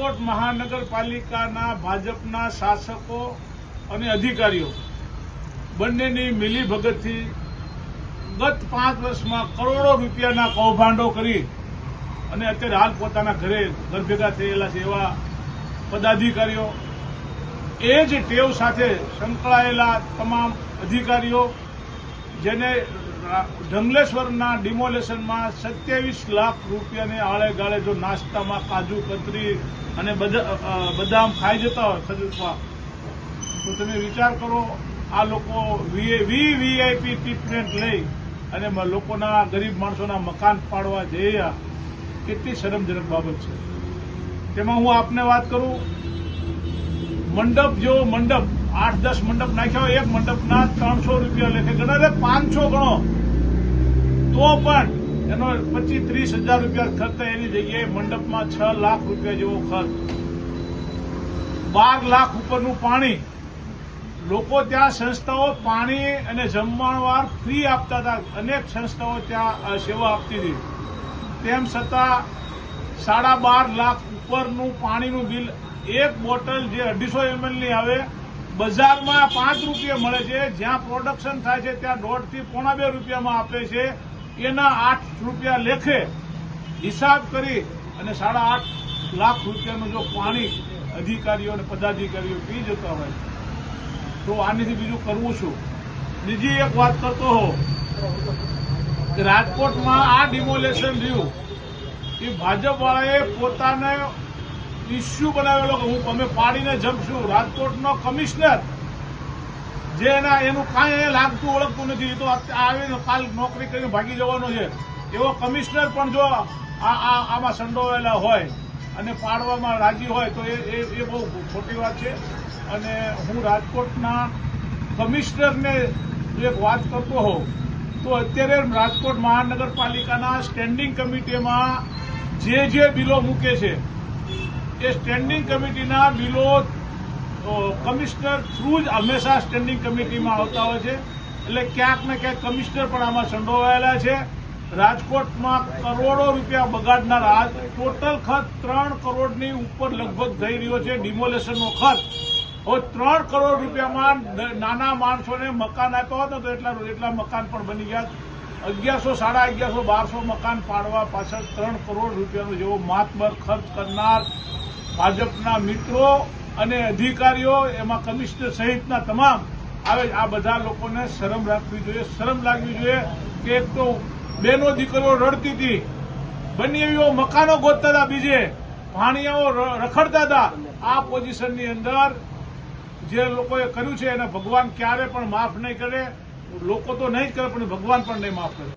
રાજકોટ મહાનગરપાલિકાના ભાજપના શાસકો અને અધિકારીઓ બંનેની મિલીભગતથી ગત 5 વર્ષમાં કરોડો રૂપિયાના કૌભાંડો કરી અને અત્યારે હાલ પોતાના ઘર ભેગા થયેલા છે એવા પદાધિકારીઓ, એ જ ટેવ સાથે સંકળાયેલા તમામ અધિકારીઓ, જેને ઢંગલેશ્વરના ડિમોલેશનમાં 27 લાખ રૂપિયાને આળે ગાળે જો નાસ્તામાં કાજુ કતરી અને બદામ ખાઈ જતા હોય ખરીદવા, તો તમે વિચાર કરો આ લોકો વીઆઈપી ટ્રીટમેન્ટ લઈ અને લોકોના ગરીબ માણસોના મકાન પાડવા જઈ, કેટલી શરમજનક બાબત છે. તેમાં હું આપને વાત કરું, મંડપ જેવો મંડપ 8-10 મંડપ નાખ્યા હોય, એક મંડપના 300 રૂપિયા લેખે ગણો, 500 ગણો તો પણ એનો 25-30 હજાર રૂપિયા ખર્ચ થાય, એની જગ્યાએ મંડપમાં 6 લાખ રૂપિયા જેવો ખર્ચ, 12 લાખ ઉપરનું પાણી. લોકો ત્યાં સંસ્થાઓ પાણી અને જમણવાર ફ્રી આપતા હતા, અનેક સંસ્થાઓ ત્યાં સેવા આપતી હતી, તેમ છતાં 12.5 લાખ ઉપરનું પાણીનું બિલ. એક બોટલ જે 250 ml ની આવે બજારમાં 5 રૂપિયા મળે છે, જ્યાં પ્રોડક્શન થાય છે ત્યાં 1.5 થી 1.25 રૂપિયામાં આપે છે, એના 8 રૂપિયા લેખે હિસાબ કરી અને 8.5 લાખ રૂપિયાનું જો પાણી અધિકારીઓ અને પદાધિકારીઓ પી જતા હોય તો આનીથી બીજું કરવું શું. બીજી એક વાત કરતો હો કે રાજકોટમાં આ ડિમોલેશન રહ્યું એ ભાજપવાળાએ પોતાને ઇસ્યુ બનાવેલો કે અમે પાડીને જમશું. રાજકોટનો કમિશનર જે એનું કાંઈ લાગતું ઓળખતું નથી, એ તો આવીને કાલ નોકરી કરીને ભાગી જવાનો છે, એવો કમિશનર પણ જો આમાં સંડોવાયેલા હોય અને પાડવામાં રાજી હોય તો એ બહુ ખોટી વાત છે. અને હું રાજકોટના કમિશનરને એક વાત કરતો હોઉં તો અત્યારે રાજકોટ મહાનગરપાલિકાના સ્ટેન્ડિંગ કમિટીમાં જે બિલો મૂકે છે એ સ્ટેન્ડિંગ કમિટીના બિલો કમિશનર થ્રુ જ હંમેશા સ્ટેન્ડિંગ કમિટીમાં આવતા હોય છે. એટલે ક્યાંક ને ક્યાંક કમિશનર પણ આમાં સંડોવાયેલા છે. રાજકોટમાં કરોડો રૂપિયા બગાડનાર ટોટલ ખર્ચ 3 કરોડની ઉપર લગભગ થઈ રહ્યો છે ડિમોલેશનનો ખર્ચ. હવે 3 કરોડ રૂપિયામાં નાના માણસોને મકાન આપ્યા હોત ને તો એટલા મકાન પણ બની ગયા. 1100, 1150, 1200 મકાન પાડવા પાછળ 3 કરોડ રૂપિયાનો જેવો માતબર ખર્ચ કરનાર ભાજપના મિત્રો અને અધિકારીઓ, એમાં કમિશનર સહિતના તમામ આ બધા લોકોને શરમ રાખવી જોઈએ, શરમ લાગવી જોઈએ કે એક તો બેનો દીકરીઓ રડતી હતી, બનેવીઓ મકાનો ગોતતા હતા, બીજે ભાણિયાઓ રખડતા હતા. આ પોઝિશનની અંદર જે લોકોએ કર્યું છે એને ભગવાન ક્યારે પણ માફ નહીં કરે. લોકો તો નહીં જ કરે પણ ભગવાન પણ નહીં માફ કરે.